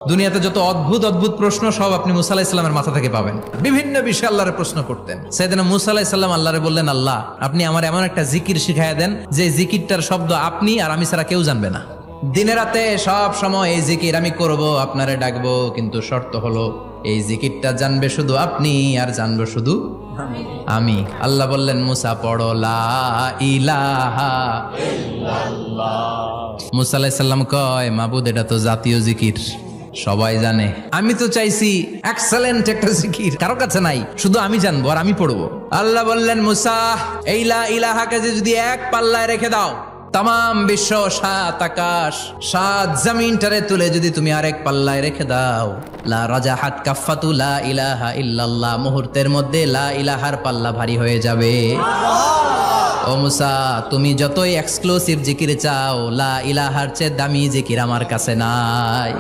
দুনিয়াতে যত অদ্ভুত অদ্ভুত প্রশ্ন সব আপনি মুসা আলাহিস সাল্লামের মাথা থেকে পাবেন। বিভিন্ন বিষয়ে আল্লাহরে প্রশ্ন করতেন। সাইয়েদনা মুসা আলাহিস সাল্লাম আল্লাহরে বললেন, আল্লাহ আপনি আমার এমন একটা জিকির শিখাইয়া দেন যে জিকিরটার শব্দ আপনি আর আমি ছাড়া কেউ জানবে না। দিনে রাতে সব সময় এই জিকির আমি করব, আপনারে ডাকবো, কিন্তু শর্ত হলো এই জিকিরটা জানবে শুধু আপনি আর জানবো শুধু আমি। আল্লাহ বললেন, মুসা পড়ো লা ইলাহা ইল্লাল্লাহ। মুসা আলাইহিস সালাম কয়, মাবুদ এটা তো জাতীয় জিকির, সবাই জানে। আমি তো চাইছি এক্সেলেন্ট একটা জিকির, কারো কাছে নাই, শুধু আমি জানবো আর আমি পড়বো। আল্লাহ বললেন, মুসা এই লা ইলাহাকে যদি এক পাল্লায় রেখে দাও, তাম বিশ্ব, 7 আকাশ 7 জমিনটারে তুলে যদি তুমি আরেক পাল্লায় রেখে দাও, লা রাজাহাত কাফাতু লা ইলাহা ইল্লাল্লাহ, মুহূর্তের মধ্যে লা ইলাহার পাল্লা ভারী হয়ে যাবে। ও মুসা, তুমি যতই এক্সক্লুসিভ জিকির চাও, লা ইলাহার চেয়ে দামি জিকির আমার কাছে নাই।